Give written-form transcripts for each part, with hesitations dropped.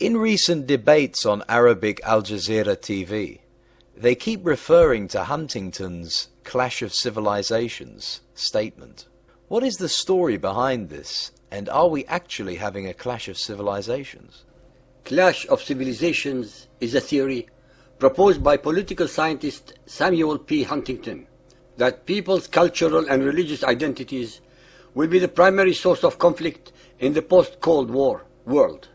In recent debates on Arabic Al Jazeera TV, they keep referring to Huntington's Clash of Civilizations statement. What is the story behind this, and are we actually having a clash of civilizations? Clash of civilizations is a theory proposed by political scientist Samuel P. Huntington that people's cultural and religious identities will be the primary source of conflict in the post-Cold War world.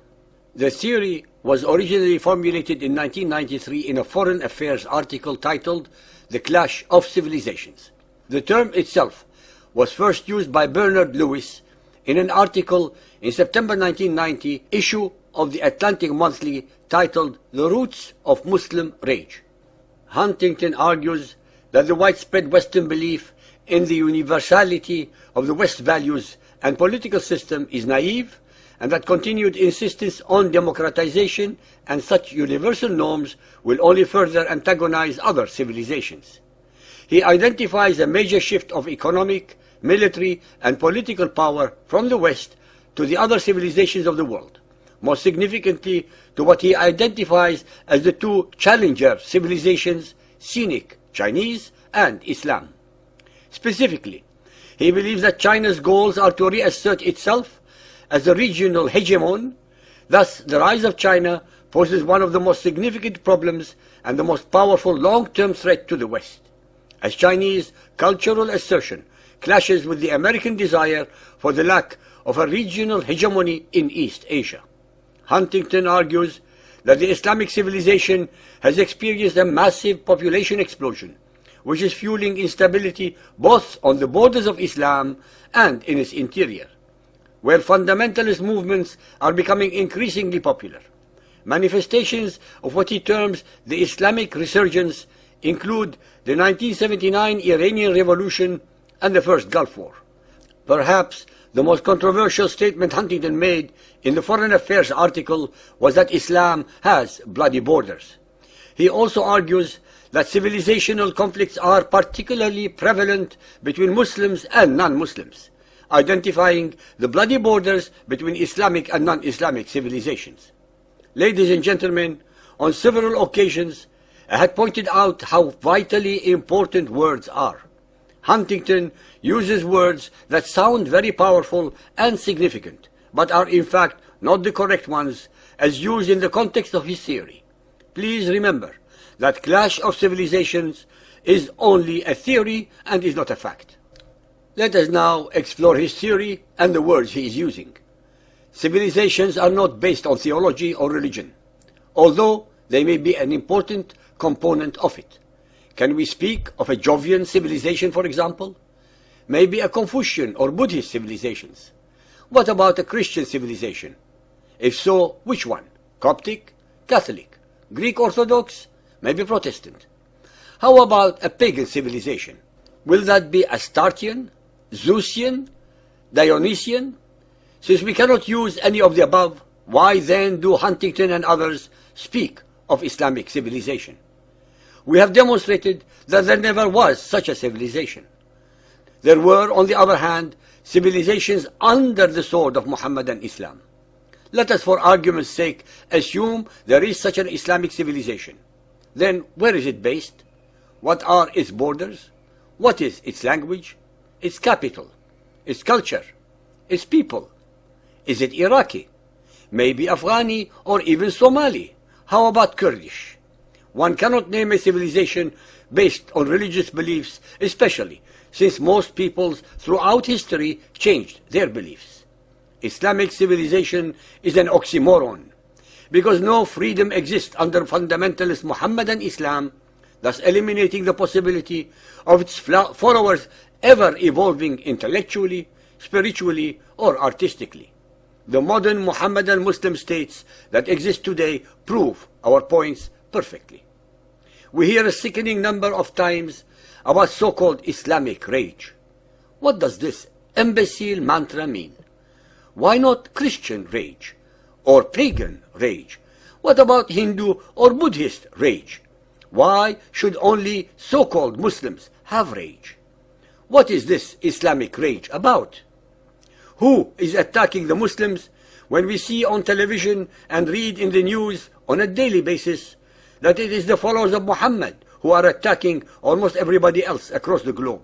The theory was originally formulated in 1993 in a Foreign Affairs article titled The Clash of Civilizations. The term itself was first used by Bernard Lewis in an article in September 1990 issue of the Atlantic Monthly titled The Roots of Muslim Rage. Huntington argues that the widespread Western belief in the universality of the West values and political system is naive, and that continued insistence on democratization and such universal norms will only further antagonize other civilizations. He identifies a major shift of economic, military, and political power from the West to the other civilizations of the world, most significantly to what he identifies as the two challenger civilizations, scenic Chinese and Islam. Specifically, he believes that China's goals are to reassert itself as a regional hegemon. Thus, the rise of China poses one of the most significant problems and the most powerful long-term threat to the West, as Chinese cultural assertion clashes with the American desire for the lack of a regional hegemony in East Asia. Huntington argues that the Islamic civilization has experienced a massive population explosion, which is fueling instability both on the borders of Islam and in its interior, where fundamentalist movements are becoming increasingly popular. Manifestations of what he terms the Islamic resurgence include the 1979 Iranian Revolution and the First Gulf War. Perhaps the most controversial statement Huntington made in the Foreign Affairs article was that Islam has bloody borders. He also argues that civilizational conflicts are particularly prevalent between Muslims and non-Muslims, identifying the bloody borders between Islamic and non-Islamic civilizations. Ladies and gentlemen, on several occasions, I had pointed out how vitally important words are. Huntington uses words that sound very powerful and significant, but are in fact not the correct ones as used in the context of his theory. Please remember that clash of civilizations is only a theory and is not a fact. Let us now explore his theory and the words he is using. Civilizations are not based on theology or religion, although they may be an important component of it. Can we speak of a Jovian civilization, for example? Maybe a Confucian or Buddhist civilizations. What about a Christian civilization? If so, which one? Coptic? Catholic? Greek Orthodox? Maybe Protestant? How about a pagan civilization? Will that be Astartean, Zeusian, Dionysian? Since we cannot use any of the above, why then do Huntington and others speak of Islamic civilization? We have demonstrated that there never was such a civilization. There were, on the other hand, civilizations under the sword of Muhammadan Islam. Let us, for argument's sake, assume there is such an Islamic civilization. Then where is it based? What are its borders? What is its language? Its capital? Its culture? Its people? Is it Iraqi? Maybe Afghani or even Somali? How about Kurdish? One cannot name a civilization based on religious beliefs, especially since most peoples throughout history changed their beliefs. Islamic civilization is an oxymoron, because no freedom exists under fundamentalist Muhammadan Islam, thus eliminating the possibility of its followers ever evolving intellectually, spiritually, or artistically. The modern Muhammadan Muslim states that exist today prove our points perfectly. We hear a sickening number of times about so-called Islamic rage. What does this imbecile mantra mean? Why not Christian rage or pagan rage? What about Hindu or Buddhist rage? Why should only so-called Muslims have rage? What is this Islamic rage about? Who is attacking the Muslims when we see on television and read in the news on a daily basis that it is the followers of Muhammad who are attacking almost everybody else across the globe,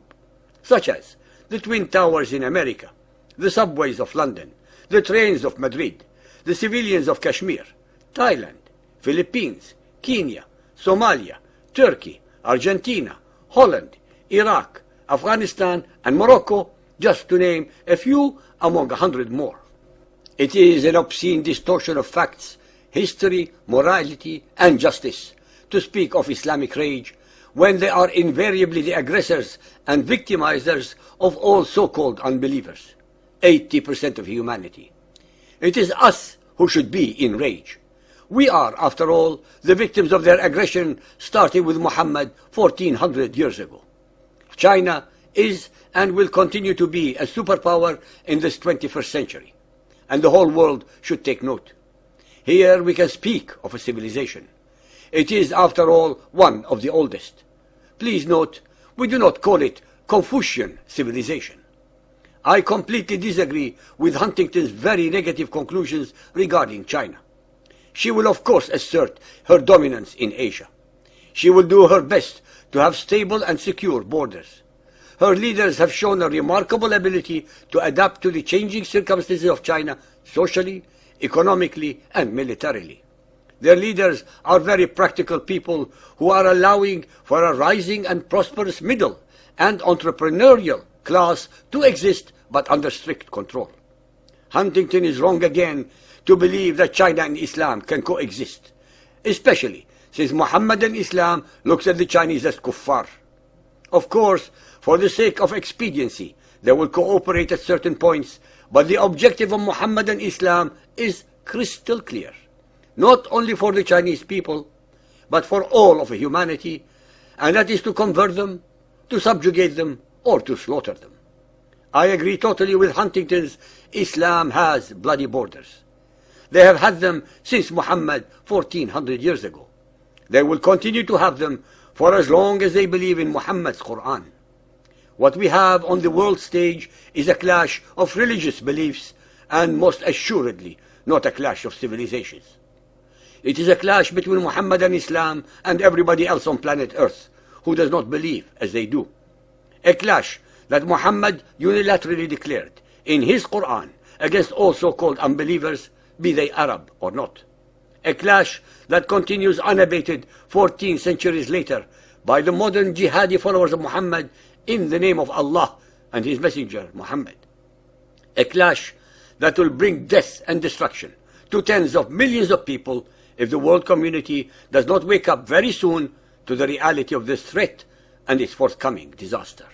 such as the Twin Towers in America, the subways of London, the trains of Madrid, the civilians of Kashmir, Thailand, Philippines, Kenya, Somalia, Turkey, Argentina, Holland, Iraq, Afghanistan, and Morocco, just to name a few among 100 more. It is an obscene distortion of facts, history, morality, and justice to speak of Islamic rage when they are invariably the aggressors and victimizers of all so-called unbelievers, 80% of humanity. It is us who should be in rage. We are, after all, the victims of their aggression, starting with Muhammad 1400 years ago. China is and will continue to be a superpower in this 21st century, and the whole world should take note. Here we can speak of a civilization. It is, after all, one of the oldest. Please note, we do not call it Confucian civilization. I completely disagree with Huntington's very negative conclusions regarding China. She will of course assert her dominance in Asia. She will do her best to have stable and secure borders. Her leaders have shown a remarkable ability to adapt to the changing circumstances of China socially, economically, and militarily. Their leaders are very practical people who are allowing for a rising and prosperous middle and entrepreneurial class to exist, but under strict control. Huntington is wrong again to believe that China and Islam can coexist, especially since Mohammedan Islam looks at the Chinese as kuffar. Of course, for the sake of expediency, they will cooperate at certain points, but the objective of Mohammedan Islam is crystal clear, not only for the Chinese people, but for all of humanity, and that is to convert them, to subjugate them, or to slaughter them. I agree totally with Huntington's Islam has bloody borders. They have had them since Muhammad 1400 years ago. They will continue to have them for as long as they believe in Muhammad's Quran. What we have on the world stage is a clash of religious beliefs and most assuredly not a clash of civilizations. It is a clash between Muhammad and Islam and everybody else on planet Earth who does not believe as they do. A clash that Muhammad unilaterally declared in his Quran against all so-called unbelievers, be they Arab or not. A clash that continues unabated 14 centuries later by the modern jihadi followers of Muhammad in the name of Allah and his messenger Muhammad. A clash that will bring death and destruction to tens of millions of people if the world community does not wake up very soon to the reality of this threat and its forthcoming disaster.